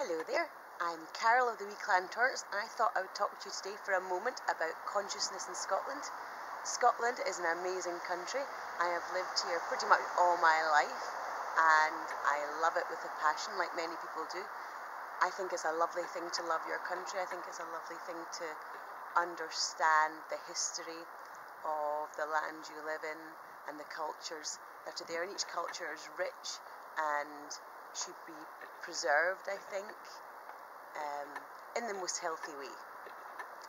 Hello there, I'm Carol of the wee clan Torrance, and I thought I would talk to you today for a moment about consciousness in Scotland. Scotland is an amazing country. I have lived here pretty much all my life and I love it with a passion like many people do. I think it's a lovely thing to love your country. I think it's a lovely thing to understand the history of the land you live in and the cultures that are there, and each culture is rich and should be preserved, I think, in the most healthy way.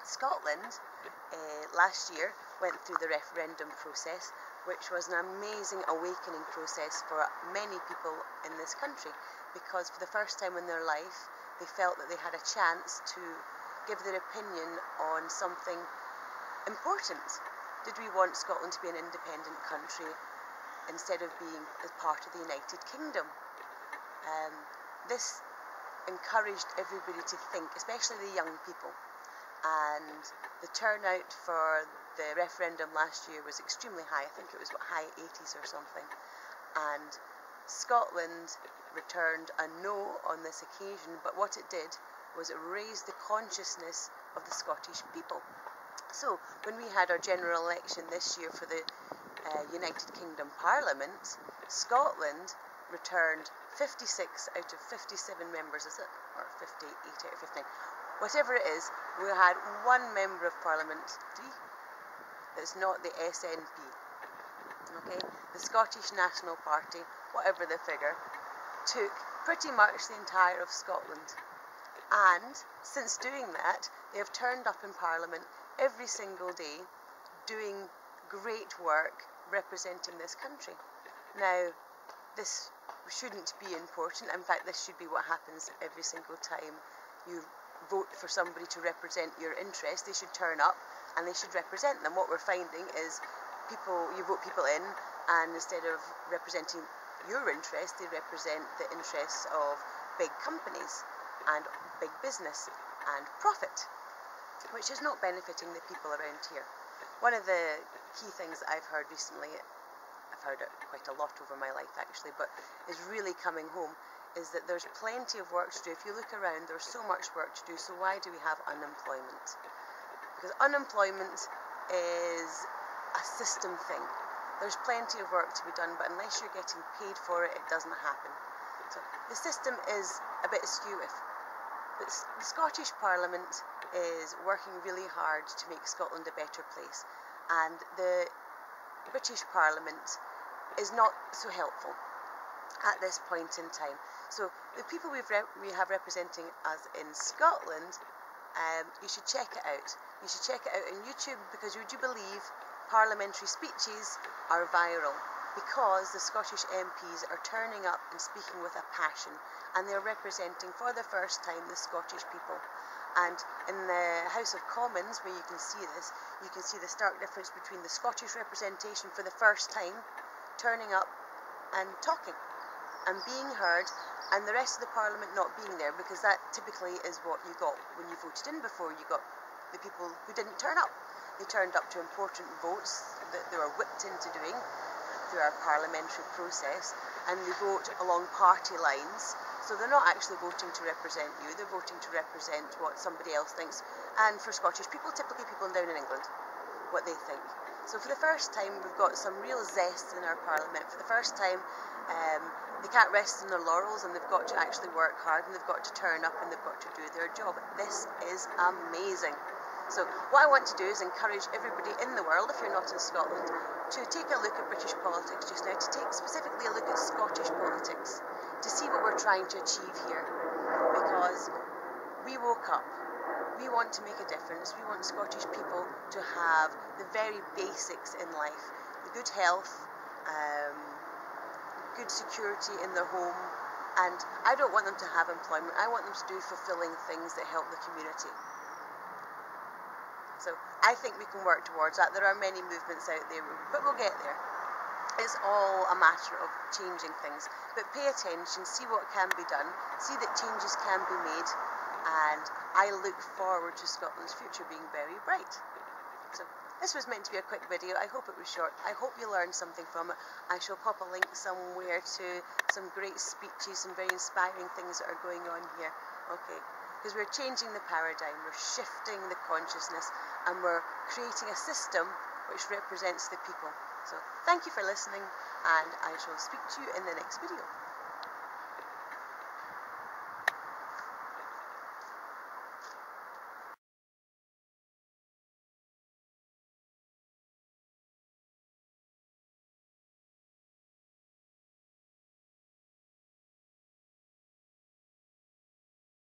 Scotland last year went through the referendum process, which was an amazing awakening process for many people in this country, because for the first time in their life they felt that they had a chance to give their opinion on something important. Did we want Scotland to be an independent country instead of being a part of the United Kingdom? This encouraged everybody to think, especially the young people, and the turnout for the referendum last year was extremely high. I think it was high 80s or something, and Scotland returned a no on this occasion, but what it did was it raised the consciousness of the Scottish people. So when we had our general election this year for the United Kingdom Parliament, Scotland returned 56 out of 57 members, is it? Or 58 out of 59. Whatever it is, we had one member of Parliament that's not the SNP. Okay? The Scottish National Party, whatever the figure, took pretty much the entire of Scotland. And since doing that, they have turned up in Parliament every single day doing great work representing this country. Now, this shouldn't be important. In fact, this should be what happens every single time you vote for somebody to represent your interest. They should turn up and they should represent them. What we're finding is you vote people in, and instead of representing your interest, they represent the interests of big companies and big business and profit, which is not benefiting the people around here. One of the key things that I've heard recently, I've heard it quite a lot over my life actually, but is really coming home, is that there's plenty of work to do. If you look around, there's so much work to do, so why do we have unemployment? Because unemployment is a system thing. There's plenty of work to be done, but unless you're getting paid for it, it doesn't happen. So the system is a bit askew. But the Scottish Parliament is working really hard to make Scotland a better place, and the British Parliament is not so helpful at this point in time. So the people we have representing us in Scotland, you should check it out. You should check it out on YouTube, because would you believe parliamentary speeches are viral because the Scottish MPs are turning up and speaking with a passion, and they're representing for the first time the Scottish people. And in the House of Commons, where you can see this, you can see the stark difference between the Scottish representation for the first time turning up and talking and being heard, and the rest of the Parliament not being there, because that typically is what you got when you voted in before. You got the people who didn't turn up. They turned up to important votes that they were whipped into doing through our parliamentary process, and they vote along party lines. So they're not actually voting to represent you, they're voting to represent what somebody else thinks. And for Scottish people, typically people down in England, what they think. So for the first time, we've got some real zest in our Parliament. For the first time, they can't rest on their laurels, and they've got to actually work hard, and they've got to turn up, and they've got to do their job. This is amazing. So what I want to do is encourage everybody in the world, if you're not in Scotland, to take a look at British politics just now, to take specifically a look at Scottish politics, to see what we're trying to achieve here. Because we woke up, we want to make a difference, we want Scottish people to have the very basics in life, the good health, good security in their home, and I don't want them to have employment, I want them to do fulfilling things that help the community. So I think we can work towards that. There are many movements out there, but we'll get there. It's all a matter of changing things. But pay attention, see what can be done, see that changes can be made, and I look forward to Scotland's future being very bright. So this was meant to be a quick video. I hope it was short. I hope you learned something from it. I shall pop a link somewhere to some great speeches, some very inspiring things that are going on here. okay? Because we're changing the paradigm, we're shifting the consciousness, and we're creating a system which represents the people. So thank you for listening, and I shall speak to you in the next video.